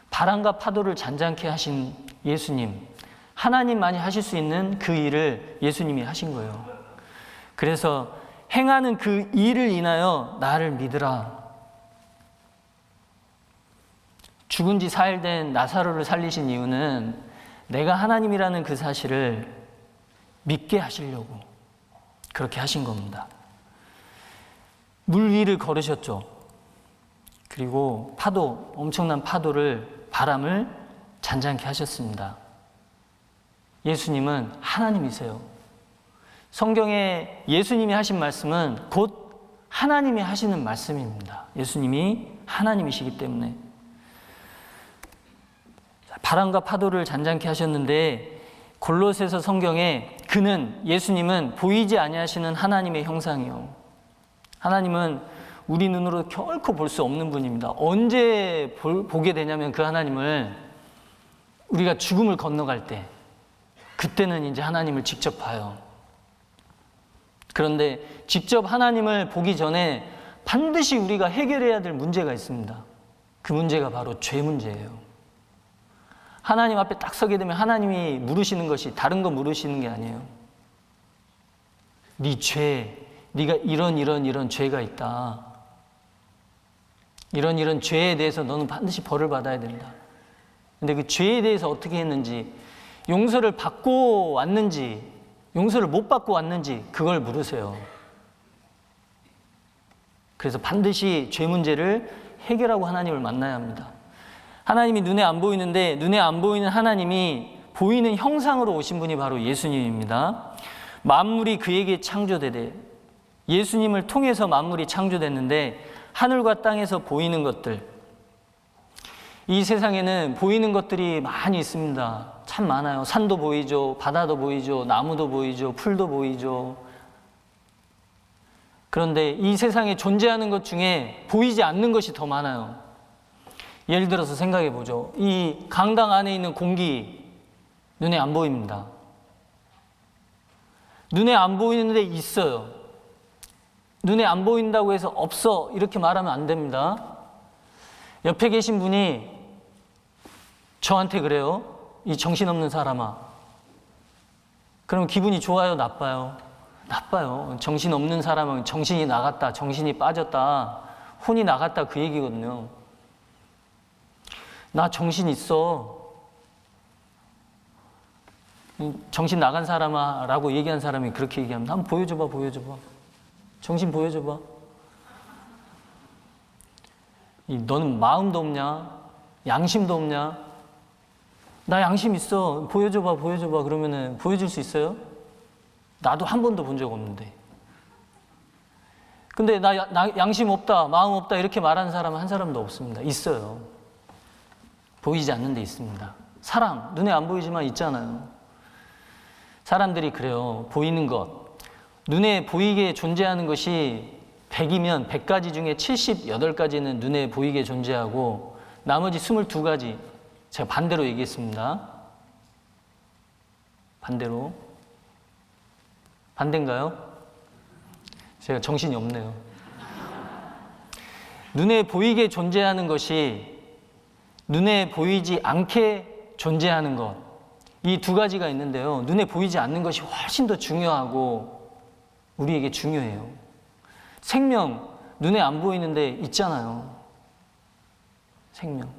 바람과 파도를 잔잔케 하신 예수님, 하나님만이 하실 수 있는 그 일을 예수님이 하신 거예요. 그래서 행하는 그 일을 인하여 나를 믿으라. 죽은 지 4일 된 나사로를 살리신 이유는 내가 하나님이라는 그 사실을 믿게 하시려고 그렇게 하신 겁니다. 물 위를 걸으셨죠. 그리고 파도, 엄청난 파도를, 바람을 잔잔케 하셨습니다. 예수님은 하나님이세요. 성경에 예수님이 하신 말씀은 곧 하나님이 하시는 말씀입니다. 예수님이 하나님이시기 때문에. 바람과 파도를 잔잔케 하셨는데 골로새서 성경에 그는, 예수님은 보이지 아니하시는 하나님의 형상이요 하나님은 우리 눈으로 결코 볼 수 없는 분입니다. 언제 보게 되냐면 그 하나님을 우리가 죽음을 건너갈 때, 그때는 이제 하나님을 직접 봐요. 그런데 직접 하나님을 보기 전에 반드시 우리가 해결해야 될 문제가 있습니다. 그 문제가 바로 죄 문제예요. 하나님 앞에 딱 서게 되면 하나님이 물으시는 것이 다른 거 물으시는 게 아니에요. 네 죄, 네가 이런 죄가 있다. 이런 죄에 대해서 너는 반드시 벌을 받아야 된다. 근데 그 죄에 대해서 어떻게 했는지, 용서를 받고 왔는지, 용서를 못 받고 왔는지 그걸 물으세요. 그래서 반드시 죄 문제를 해결하고 하나님을 만나야 합니다. 하나님이 눈에 안 보이는데 눈에 안 보이는 하나님이 보이는 형상으로 오신 분이 바로 예수님입니다. 만물이 그에게 창조되되, 예수님을 통해서 만물이 창조됐는데 하늘과 땅에서 보이는 것들, 이 세상에는 보이는 것들이 많이 있습니다. 참 많아요. 산도 보이죠, 바다도 보이죠, 나무도 보이죠, 풀도 보이죠. 그런데 이 세상에 존재하는 것 중에 보이지 않는 것이 더 많아요. 예를 들어서 생각해 보죠. 이 강당 안에 있는 공기, 눈에 안 보입니다. 눈에 안 보이는데 있어요. 눈에 안 보인다고 해서 없어 이렇게 말하면 안 됩니다. 옆에 계신 분이 저한테 그래요. 이 정신없는 사람아. 그럼 기분이 좋아요, 나빠요? 나빠요. 정신없는 사람은 정신이 나갔다, 정신이 빠졌다, 혼이 나갔다 그 얘기거든요. 나 정신 있어. 정신 나간 사람아 라고 얘기한 사람이 그렇게 얘기합니다. 한번 보여줘봐, 보여줘봐. 정신 보여줘봐. 너는 마음도 없냐? 양심도 없냐? 나 양심 있어. 보여줘봐, 보여줘봐. 그러면은 보여줄 수 있어요? 나도 한 번도 본 적 없는데. 근데 나 양심 없다, 마음 없다 이렇게 말하는 사람은 한 사람도 없습니다. 있어요. 보이지 않는 데 있습니다. 사랑, 눈에 안 보이지만 있잖아요. 사람들이 그래요. 보이는 것. 눈에 보이게 존재하는 것이 100이면 100가지 중에 78가지는 눈에 보이게 존재하고 나머지 22가지, 제가 반대로 얘기했습니다. 반대로. 반대인가요? 제가 정신이 없네요. 눈에 보이게 존재하는 것이 눈에 보이지 않게 존재하는 것, 이 두 가지가 있는데요. 눈에 보이지 않는 것이 훨씬 더 중요하고 우리에게 중요해요. 생명, 눈에 안 보이는데 있잖아요. 생명.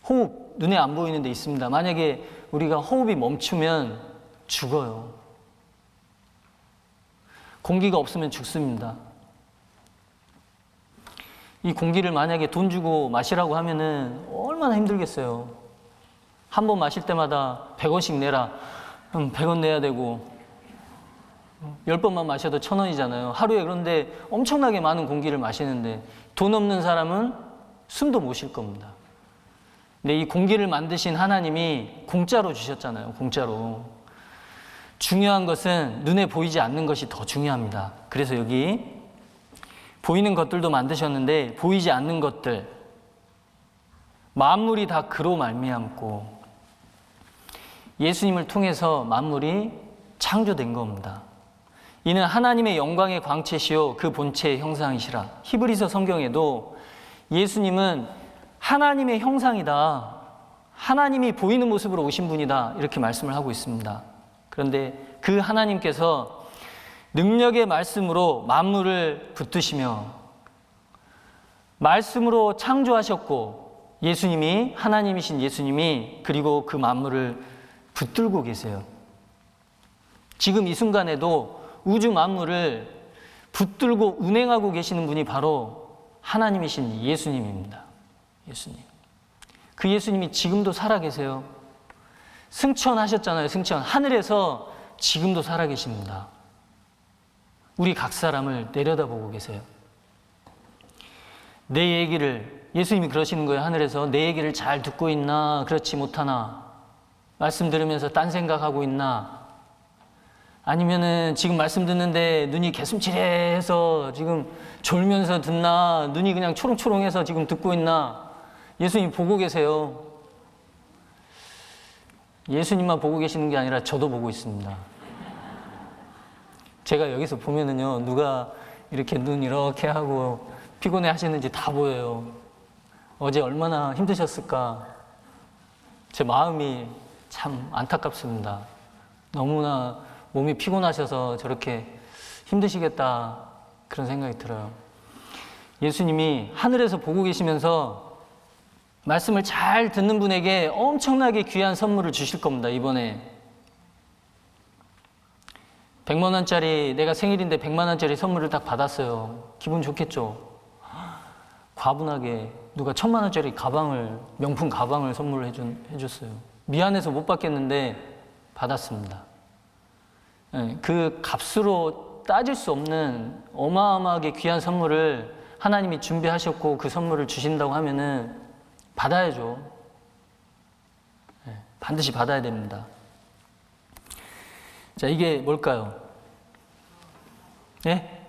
호흡, 눈에 안 보이는데 있습니다. 만약에 우리가 호흡이 멈추면 죽어요. 공기가 없으면 죽습니다. 이 공기를 만약에 돈 주고 마시라고 하면은 얼마나 힘들겠어요. 한 번 마실 때마다 100원씩 내라. 100원 내야 되고 10번만 마셔도 1,000원이잖아요. 하루에. 그런데 엄청나게 많은 공기를 마시는데 돈 없는 사람은 숨도 못 쉴 겁니다. 근데 이 공기를 만드신 하나님이 공짜로 주셨잖아요. 공짜로. 중요한 것은 눈에 보이지 않는 것이 더 중요합니다. 그래서 여기 보이는 것들도 만드셨는데 보이지 않는 것들, 만물이 다 그로 말미암고 예수님을 통해서 만물이 창조된 겁니다. 이는 하나님의 영광의 광채시요 그 본체의 형상이시라. 히브리서 성경에도 예수님은 하나님의 형상이다, 하나님이 보이는 모습으로 오신 분이다 이렇게 말씀을 하고 있습니다. 그런데 그 하나님께서 능력의 말씀으로 만물을 붙드시며 말씀으로 창조하셨고 예수님이, 하나님이신 예수님이 그리고 그 만물을 붙들고 계세요. 지금 이 순간에도 우주 만물을 붙들고 운행하고 계시는 분이 바로 하나님이신 예수님입니다. 예수님. 그 예수님이 지금도 살아계세요. 승천하셨잖아요. 승천. 하늘에서 지금도 살아계십니다. 우리 각 사람을 내려다보고 계세요. 내 얘기를, 예수님이 그러시는 거예요. 하늘에서 내 얘기를 잘 듣고 있나, 그렇지 못하나, 말씀 들으면서 딴 생각하고 있나, 아니면은 지금 말씀 듣는데 눈이 개슴츠레해서 지금 졸면서 듣나? 눈이 그냥 초롱초롱해서 지금 듣고 있나? 예수님 보고 계세요. 예수님만 보고 계시는 게 아니라 저도 보고 있습니다. 제가 여기서 보면은요, 누가 이렇게 눈 이렇게 하고 피곤해 하시는지 다 보여요. 어제 얼마나 힘드셨을까? 제 마음이 참 안타깝습니다. 너무나 몸이 피곤하셔서 저렇게 힘드시겠다, 그런 생각이 들어요. 예수님이 하늘에서 보고 계시면서 말씀을 잘 듣는 분에게 엄청나게 귀한 선물을 주실 겁니다, 이번에. 100만 원짜리, 내가 생일인데 100만 원짜리 선물을 딱 받았어요. 기분 좋겠죠? 과분하게 누가 1000만 원짜리 가방을, 명품 가방을 선물을 해줬어요. 미안해서 못 받겠는데 받았습니다. 그 값으로 따질 수 없는 어마어마하게 귀한 선물을 하나님이 준비하셨고 그 선물을 주신다고 하면은 받아야죠. 반드시 받아야 됩니다. 자, 이게 뭘까요? 예?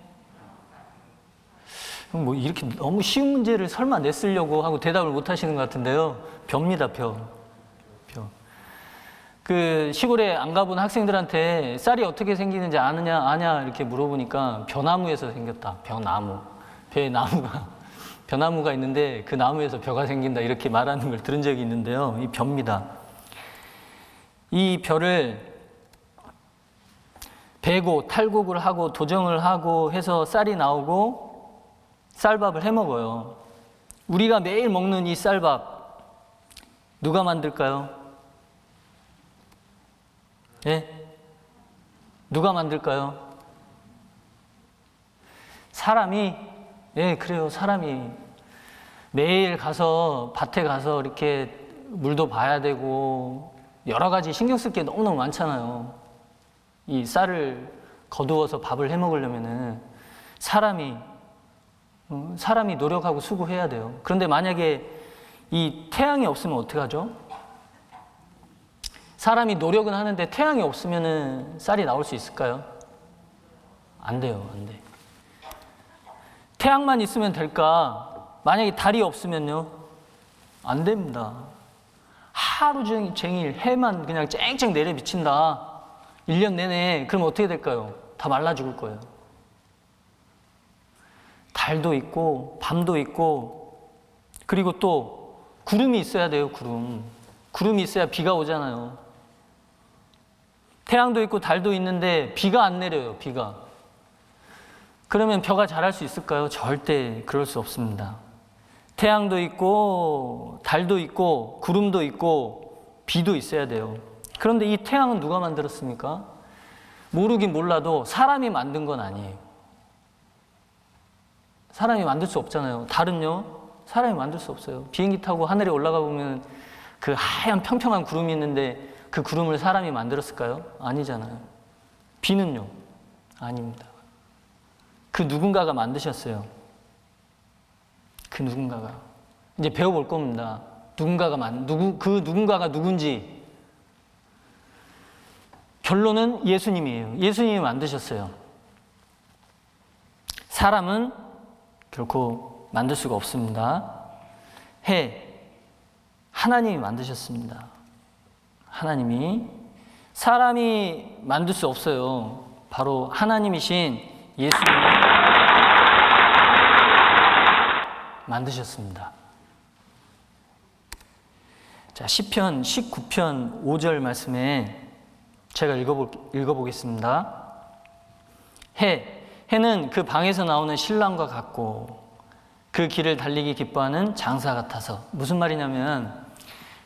뭐 이렇게 너무 쉬운 문제를 설마 냈으려고 하고 대답을 못 하시는 것 같은데요. 벼입니다, 벼. 그 시골에 안 가본 학생들한테 쌀이 어떻게 생기는지 아냐 이렇게 물어보니까 벼나무에서 생겼다. 벼나무. 벼에 나무가 벼나무가 있는데 그 나무에서 벼가 생긴다 이렇게 말하는 걸 들은 적이 있는데요. 이 벼입니다. 이 벼를 베고 탈곡을 하고 도정을 하고 해서 쌀이 나오고 쌀밥을 해 먹어요. 우리가 매일 먹는 이 쌀밥 누가 만들까요? 예? 누가 만들까요? 사람이, 예, 그래요. 사람이 매일 가서 밭에 가서 이렇게 물도 봐야 되고 여러 가지 신경 쓸 게 너무너무 많잖아요. 이 쌀을 거두어서 밥을 해 먹으려면은 사람이 노력하고 수고해야 돼요. 그런데 만약에 이 태양이 없으면 어떡하죠? 사람이 노력은 하는데 태양이 없으면은 쌀이 나올 수 있을까요? 안 돼요, 안 돼. 태양만 있으면 될까? 만약에 달이 없으면요? 안 됩니다. 하루 종일 해만 그냥 쨍쨍 내려 비친다. 1년 내내. 그럼 어떻게 될까요? 다 말라 죽을 거예요. 달도 있고, 밤도 있고, 그리고 또 구름이 있어야 돼요, 구름. 구름이 있어야 비가 오잖아요. 태양도 있고 달도 있는데 비가 안 내려요, 비가. 그러면 벼가 자랄 수 있을까요? 절대 그럴 수 없습니다. 태양도 있고 달도 있고 구름도 있고 비도 있어야 돼요. 그런데 이 태양은 누가 만들었습니까? 모르긴 몰라도 사람이 만든 건 아니에요. 사람이 만들 수 없잖아요. 달은요? 사람이 만들 수 없어요. 비행기 타고 하늘에 올라가 보면 그 하얀 평평한 구름이 있는데 그 구름을 사람이 만들었을까요? 아니잖아요. 비는요? 아닙니다. 그 누군가가 만드셨어요. 그 누군가가. 이제 배워볼 겁니다. 그 누군가가 누군지. 결론은 예수님이에요. 예수님이 만드셨어요. 사람은 결코 만들 수가 없습니다. 하나님이 만드셨습니다. 하나님이. 사람이 만들 수 없어요. 바로 하나님이신 예수님이 만드셨습니다. 자, 시편 19편 5절 말씀에 제가 읽어보겠습니다. 해는 그 방에서 나오는 신랑과 같고 그 길을 달리기 기뻐하는 장사 같아서. 무슨 말이냐면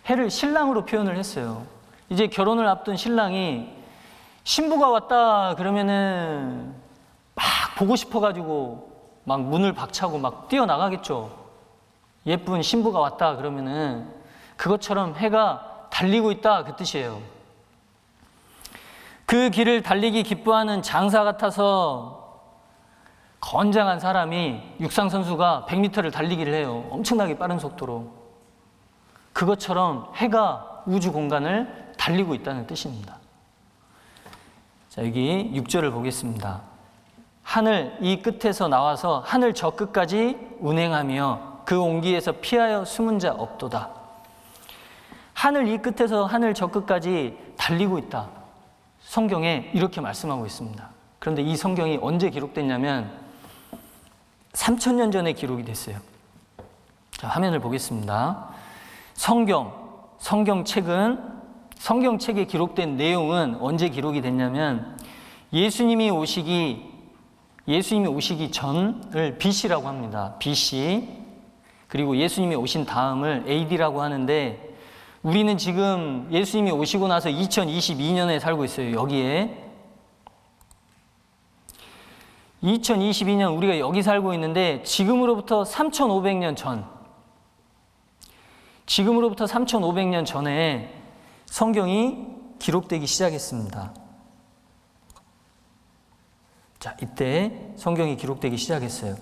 해를 신랑으로 표현을 했어요. 이제 결혼을 앞둔 신랑이 신부가 왔다 그러면은 막 보고 싶어가지고 막 문을 박차고 막 뛰어나가겠죠. 예쁜 신부가 왔다 그러면은 그것처럼 해가 달리고 있다 그 뜻이에요. 그 길을 달리기 기뻐하는 장사 같아서. 건장한 사람이 육상 선수가 100m를 달리기를 해요. 엄청나게 빠른 속도로. 그것처럼 해가 우주 공간을 달리고 있다는 뜻입니다. 자, 여기 6절을 보겠습니다. 하늘 이 끝에서 나와서 하늘 저 끝까지 운행하며 그 온기에서 피하여 숨은 자 없도다. 하늘 이 끝에서 하늘 저 끝까지 달리고 있다. 성경에 이렇게 말씀하고 있습니다. 그런데 이 성경이 언제 기록됐냐면 3000년 전에 기록이 됐어요. 자, 화면을 보겠습니다. 성경책에 기록된 내용은 언제 기록이 됐냐면 예수님이 오시기 전을 BC라고 합니다. BC. 그리고 예수님이 오신 다음을 AD라고 하는데 우리는 지금 예수님이 오시고 나서 2022년에 살고 있어요. 여기에 2022년 우리가 여기 살고 있는데 지금으로부터 3,500년 전에 성경이 기록되기 시작했습니다. 자, 이때 성경이 기록되기 시작했어요.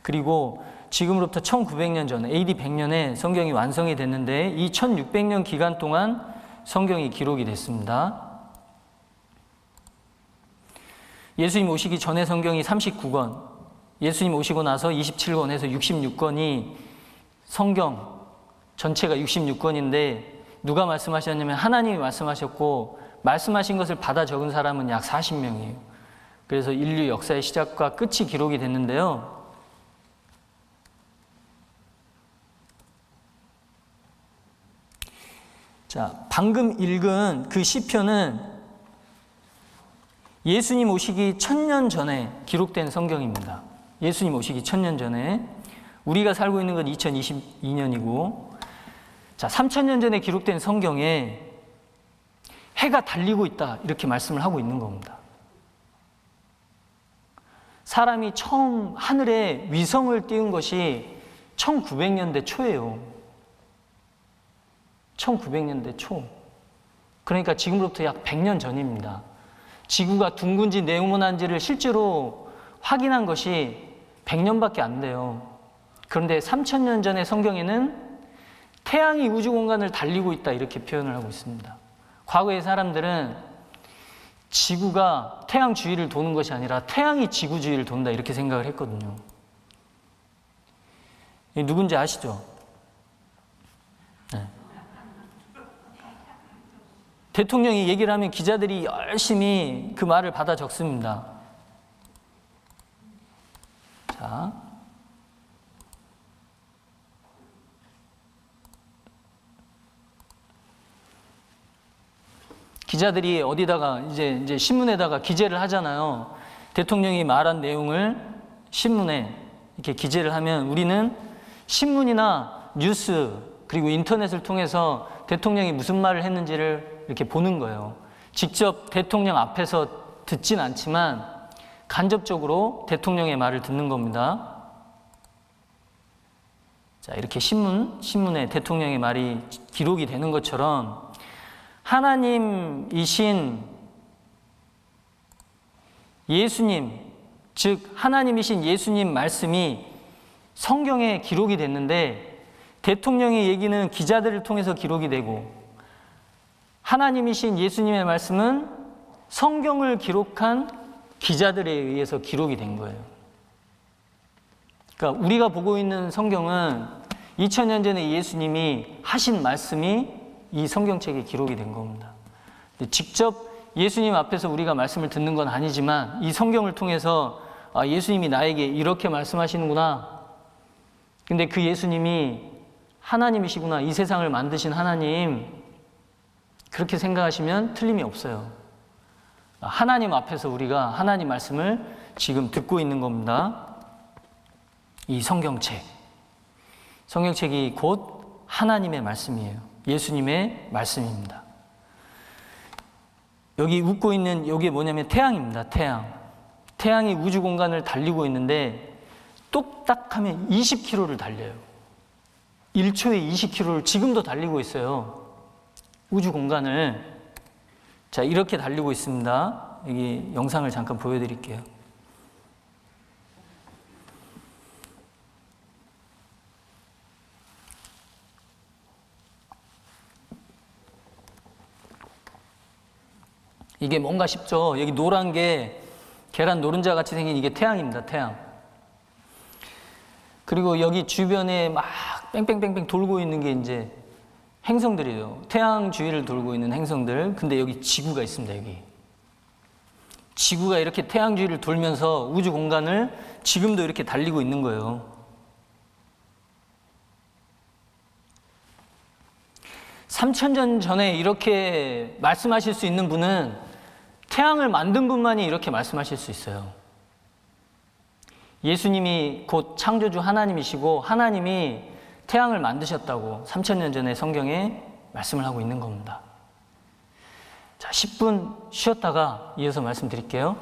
그리고 지금으로부터 1900년 전, AD 100년에 성경이 완성이 됐는데 이 1600년 기간 동안 성경이 기록이 됐습니다. 예수님 오시기 전에 성경이 39권, 예수님 오시고 나서 27권에서 66권이 성경 전체가 66권인데 누가 말씀하셨냐면 하나님이 말씀하셨고 말씀하신 것을 받아 적은 사람은 약 40명이에요. 그래서 인류 역사의 시작과 끝이 기록이 됐는데요. 자, 방금 읽은 그 시편은 예수님 오시기 1000년 전에 기록된 성경입니다. 예수님 오시기 1000년 전에. 우리가 살고 있는 건 2022년이고, 자, 3000년 전에 기록된 성경에 해가 달리고 있다, 이렇게 말씀을 하고 있는 겁니다. 사람이 처음 하늘에 위성을 띄운 것이 1900년대 초예요. 1900년대 초. 그러니까 지금으로부터 약 100년 전입니다. 지구가 둥근지 네모난지를 실제로 확인한 것이 100년밖에 안 돼요. 그런데 3000년 전의 성경에는 태양이 우주 공간을 달리고 있다, 이렇게 표현을 하고 있습니다. 과거의 사람들은 지구가 태양 주위를 도는 것이 아니라 태양이 지구 주위를 돈다, 이렇게 생각을 했거든요. 누군지 아시죠? 네. 대통령이 얘기를 하면 기자들이 열심히 그 말을 받아 적습니다. 자, 기자들이 어디다가 이제 신문에다가 기재를 하잖아요. 대통령이 말한 내용을 신문에 이렇게 기재를 하면 우리는 신문이나 뉴스 그리고 인터넷을 통해서 대통령이 무슨 말을 했는지를 이렇게 보는 거예요. 직접 대통령 앞에서 듣진 않지만 간접적으로 대통령의 말을 듣는 겁니다. 자, 이렇게 신문에 대통령의 말이 기록이 되는 것처럼 하나님이신 예수님, 즉 하나님이신 예수님 말씀이 성경에 기록이 됐는데 대통령의 얘기는 기자들을 통해서 기록이 되고 하나님이신 예수님의 말씀은 성경을 기록한 기자들에 의해서 기록이 된 거예요. 그러니까 우리가 보고 있는 성경은 2000년 전에 예수님이 하신 말씀이 이 성경책에 기록이 된 겁니다. 직접 예수님 앞에서 우리가 말씀을 듣는 건 아니지만 이 성경을 통해서 예수님이 나에게 이렇게 말씀하시는구나. 근데 그 예수님이 하나님이시구나. 이 세상을 만드신 하나님. 그렇게 생각하시면 틀림이 없어요. 하나님 앞에서 우리가 하나님 말씀을 지금 듣고 있는 겁니다. 이 성경책. 성경책이 곧 하나님의 말씀이에요. 예수님의 말씀입니다. 여기 웃고 있는 이게 뭐냐면 태양입니다. 태양이 우주 공간을 달리고 있는데 똑딱하면 20km를 달려요. 1초에 20km를 지금도 달리고 있어요. 우주 공간을. 자, 이렇게 달리고 있습니다. 여기 영상을 잠깐 보여드릴게요. 이게 뭔가 싶죠? 여기 노란 게 계란 노른자 같이 생긴 이게 태양입니다. 태양. 그리고 여기 주변에 막 뺑뺑뺑뺑 돌고 있는 게 이제 행성들이에요. 태양 주위를 돌고 있는 행성들. 근데 여기 지구가 있습니다. 여기. 지구가 이렇게 태양 주위를 돌면서 우주 공간을 지금도 이렇게 달리고 있는 거예요. 3000년 전에 이렇게 말씀하실 수 있는 분은 태양을 만든 분만이 이렇게 말씀하실 수 있어요. 예수님이 곧 창조주 하나님이시고 하나님이 태양을 만드셨다고 3000년 전에 성경에 말씀을 하고 있는 겁니다. 자, 10분 쉬었다가 이어서 말씀드릴게요.